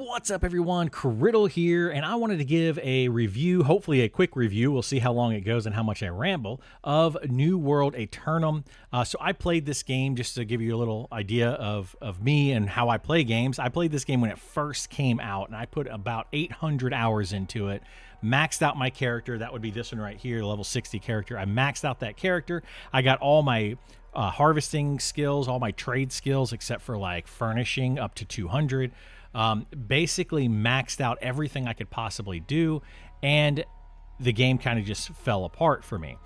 What's up, everyone? Kriddle here, and I wanted to give a review, hopefully a quick review. We'll see how long it goes and how much I ramble, of New World Aeternum. So I played this game just to give you a little idea of me and how I play games. I played this game when it first came out, and I put about 800 hours into it. Maxed out my character. That would be this one right here, level 60 character. I maxed out that character. I got all my harvesting skills, all my trade skills, except for like furnishing up to 200. Basically maxed out everything I could possibly do, and the game kind of just fell apart for me.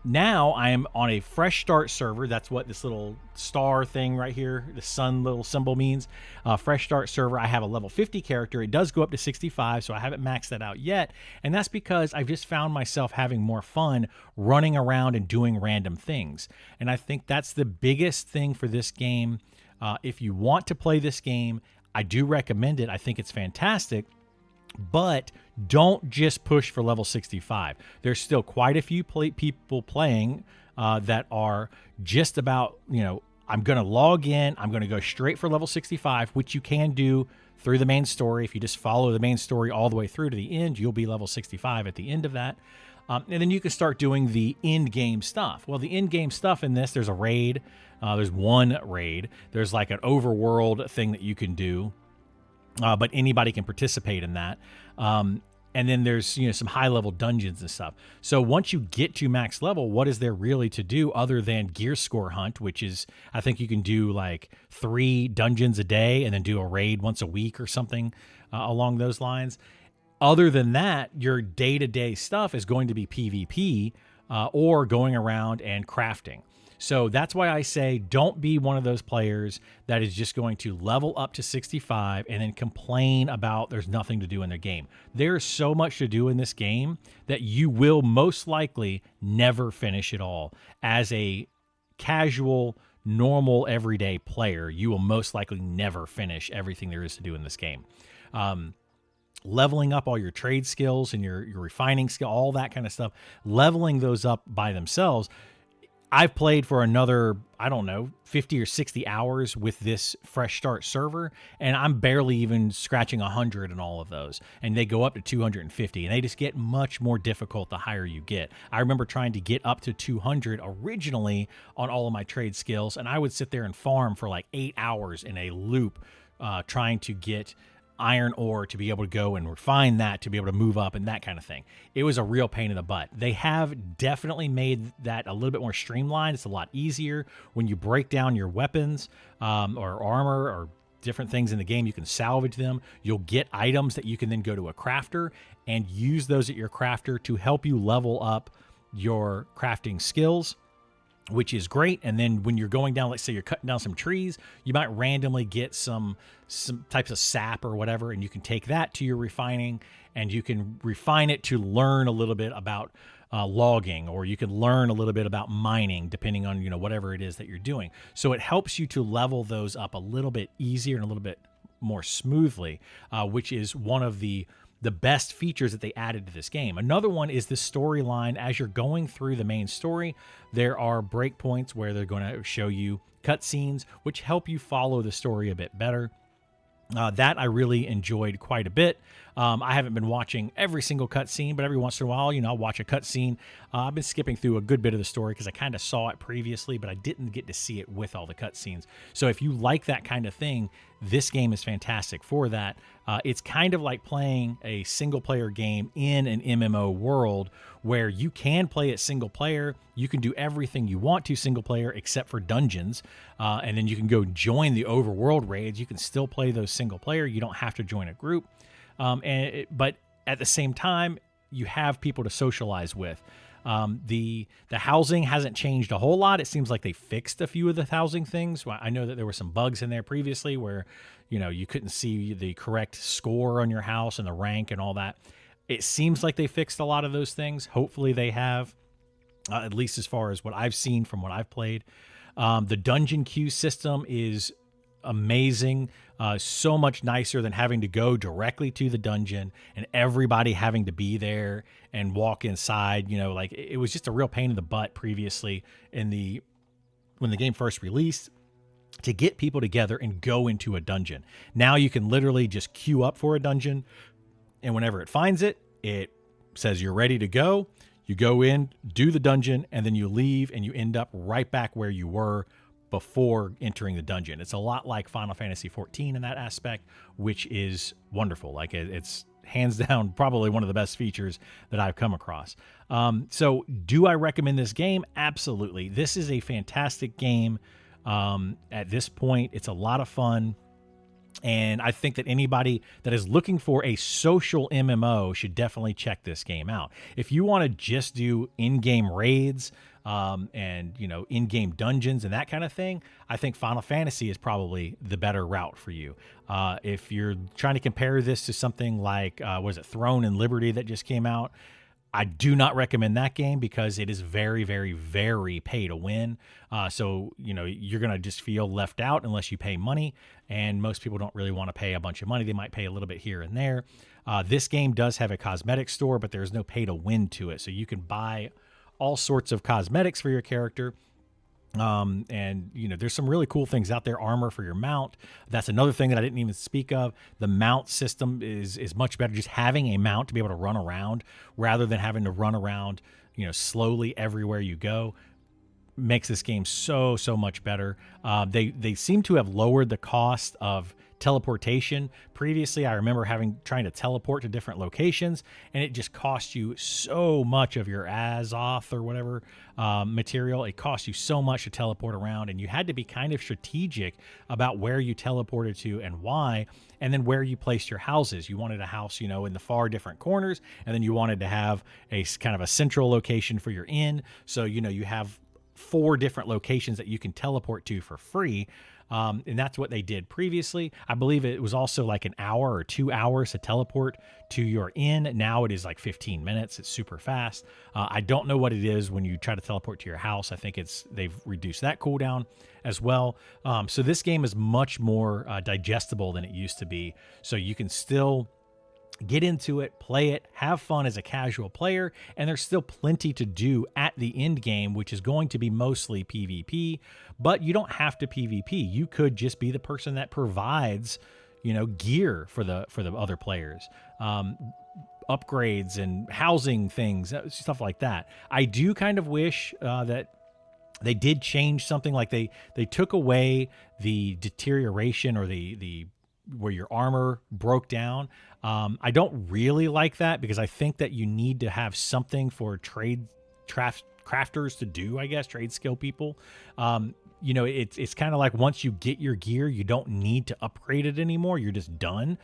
Now I am on a fresh start server. That's what this little star thing right here, the sun little symbol means. Fresh start server. I have a level 50 character. It does go up to 65, so I haven't maxed that out yet. And that's because I've just found myself having more fun running around and doing random things. And I think that's the biggest thing for this game. If you want to play this game, I do recommend it. I think it's fantastic. But don't just push for level 65. There's still quite a few people playing that are just about, I'm going to log in. I'm going to go straight for level 65, which you can do through the main story. If you just follow the main story all the way through to the end, you'll be level 65 at the end of that. And then you can start doing the end game stuff. Well, the end game stuff in this, there's a raid. There's one raid. There's like an overworld thing that you can do. But anybody can participate in that. And then there's, some high level dungeons and stuff. So once you get to max level, what is there really to do other than gear score hunt, which is, I think you can do like 3 dungeons a day and then do a raid once a week or something along those lines. Other than that, your day-to-day stuff is going to be PvP or going around and crafting. So that's why I say don't be one of those players that is just going to level up to 65 and then complain about there's nothing to do in the game. There's so much to do in this game that you will most likely never finish it all. As a casual, normal, everyday player, you will most likely never finish everything there is to do in this game. Leveling up all your trade skills and your refining skill, all that kind of stuff, leveling those up by themselves. I've played for another, 50 or 60 hours with this fresh start server, and I'm barely even scratching 100 in all of those. And they go up to 250, and they just get much more difficult the higher you get. I remember trying to get up to 200 originally on all of my trade skills, and I would sit there and farm for like 8 hours in a loop trying to get iron ore to be able to go and refine that to be able to move up and that kind of thing. It was a real pain in the butt. They have definitely made that a little bit more streamlined. It's a lot easier when you break down your weapons or armor or different things in the game. You can salvage them. You'll get items that you can then go to a crafter and use those at your crafter to help you level up your crafting skills, which is great. And then when you're going down, let's say you're cutting down some trees, you might randomly get some types of sap or whatever, and you can take that to your refining, and you can refine it to learn a little bit about logging, or you can learn a little bit about mining, depending on whatever it is that you're doing. So it helps you to level those up a little bit easier and a little bit more smoothly, which is one of the best features that they added to this game. Another one is the storyline. As you're going through the main story, there are breakpoints where they're going to show you cutscenes, which help you follow the story a bit better. That I really enjoyed quite a bit. I haven't been watching every single cutscene, but every once in a while, I'll watch a cutscene. I've been skipping through a good bit of the story because I kind of saw it previously, but I didn't get to see it with all the cutscenes. So if you like that kind of thing, this game is fantastic for that. It's kind of like playing a single-player game in an MMO world where you can play it single-player. You can do everything you want to single-player except for dungeons, and then you can go join the overworld raids. You can still play those single-player. You don't have to join a group. But at the same time, you have people to socialize with. The housing hasn't changed a whole lot. It seems like they fixed a few of the housing things. I know that there were some bugs in there previously where, you couldn't see the correct score on your house and the rank and all that. It seems like they fixed a lot of those things. Hopefully they have, at least as far as what I've seen from what I've played. The dungeon queue system is amazing. So much nicer than having to go directly to the dungeon and everybody having to be there and walk inside. Like it was just a real pain in the butt previously when the game first released. to get people together and go into a dungeon. Now you can literally just queue up for a dungeon, and whenever it finds it, it says you're ready to go. You go in, do the dungeon, and then you leave, and you end up right back where you were before entering the dungeon. It's a lot like Final Fantasy XIV in that aspect, which is wonderful. Like it's hands down probably one of the best features that I've come across. So do I recommend this game? Absolutely. This is a fantastic game. At this point, it's a lot of fun. And I think that anybody that is looking for a social MMO should definitely check this game out. If you want to just do in-game raids, and in-game dungeons and that kind of thing, I think Final Fantasy is probably the better route for you. If you're trying to compare this to something like Throne and Liberty that just came out, I do not recommend that game because it is very, very, very pay to win. So you're gonna just feel left out unless you pay money, and most people don't really want to pay a bunch of money. They might pay a little bit here and there. This game does have a cosmetic store, but there's no pay to win to it, so you can buy all sorts of cosmetics for your character. And there's some really cool things out there. Armor for your mount. That's another thing that I didn't even speak of. The mount system is much better. Just having a mount to be able to run around rather than having to run around, slowly everywhere you go makes this game so much better. They seem to have lowered the cost of teleportation. Previously, I remember trying to teleport to different locations, and it just cost you so much of your Azoth or whatever material. It cost you so much to teleport around, and you had to be kind of strategic about where you teleported to and why, and then where you placed your houses. You wanted a house, in the far different corners, and then you wanted to have a kind of a central location for your inn. So, you have 4 different locations that you can teleport to for free. And that's what they did previously. I believe it was also like an hour or 2 hours to teleport to your inn. Now it is like 15 minutes. It's super fast. I don't know what it is when you try to teleport to your house. I think they've reduced that cooldown as well. So this game is much more digestible than it used to be. So you can still get into it, play it, have fun as a casual player, and there's still plenty to do at the end game, which is going to be mostly PvP, but you don't have to PvP. You could just be the person that provides, gear for the other players, upgrades and housing things, stuff like that. I do kind of wish that they did change something, like they took away the deterioration or the where your armor broke down. I don't really like that because I think that you need to have something for crafters to do, I guess, trade skill people. It's kind of like once you get your gear, you don't need to upgrade it anymore. You're just done.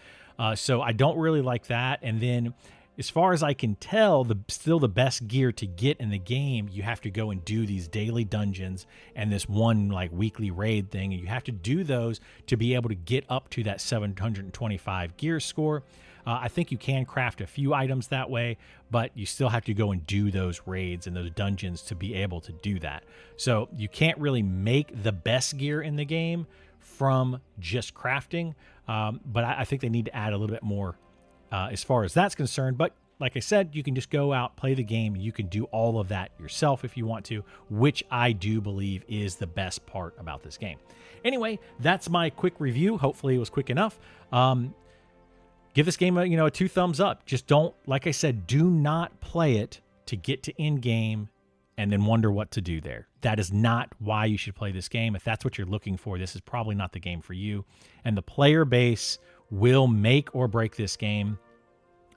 So I don't really like that. And then as far as I can tell, still the best gear to get in the game, you have to go and do these daily dungeons and this one like weekly raid thing. And you have to do those to be able to get up to that 725 gear score. I think you can craft a few items that way, but you still have to go and do those raids and those dungeons to be able to do that. So you can't really make the best gear in the game from just crafting. But I think they need to add a little bit more as far as that's concerned. But like I said, you can just go out, play the game, and you can do all of that yourself if you want to, which I do believe is the best part about this game. Anyway, that's my quick review. Hopefully it was quick enough. Give this game a 2 thumbs up. Just don't, like I said, do not play it to get to end game and then wonder what to do there. That is not why you should play this game. If that's what you're looking for, this is probably not the game for you. And the player base will make or break this game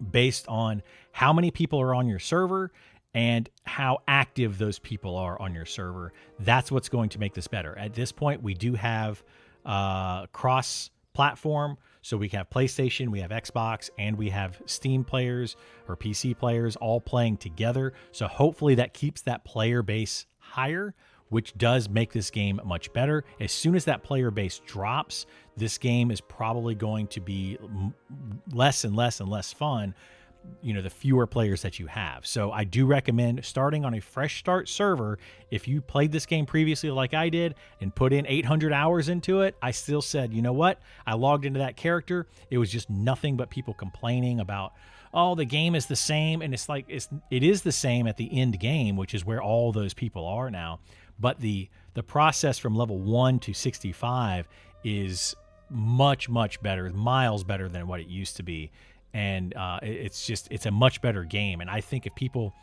based on how many people are on your server and how active those people are on your server. That's what's going to make this better. At this point, we do have cross-platform. So we have PlayStation, we have Xbox, and we have Steam players or PC players all playing together. So hopefully that keeps that player base higher, which does make this game much better. As soon as that player base drops, this game is probably going to be less and less and less fun, the fewer players that you have. So I do recommend starting on a fresh start server. If you played this game previously like I did and put in 800 hours into it, I still said, you know what? I logged into that character. It was just nothing but people complaining about, oh, the game is the same. And it's like, it is the same at the end game, which is where all those people are now. But the the process from level 1 to 65 is much, much better, miles better than what it used to be. And it's a much better game. And I think if people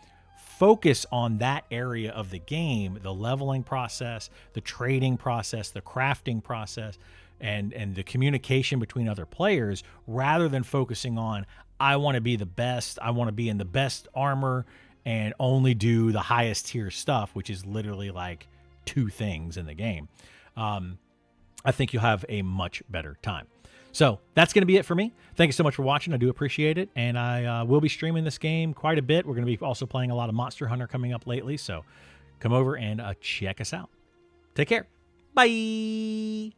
focus on that area of the game, the leveling process, the trading process, the crafting process, and the communication between other players, rather than focusing on, I want to be the best, I want to be in the best armor and only do the highest tier stuff, which is literally like 2 things in the game, I think you'll have a much better time. So that's going to be it for me. Thank you so much for watching. I do appreciate it. And I will be streaming this game quite a bit. We're going to be also playing a lot of Monster Hunter coming up lately. So come over and check us out. Take care. Bye.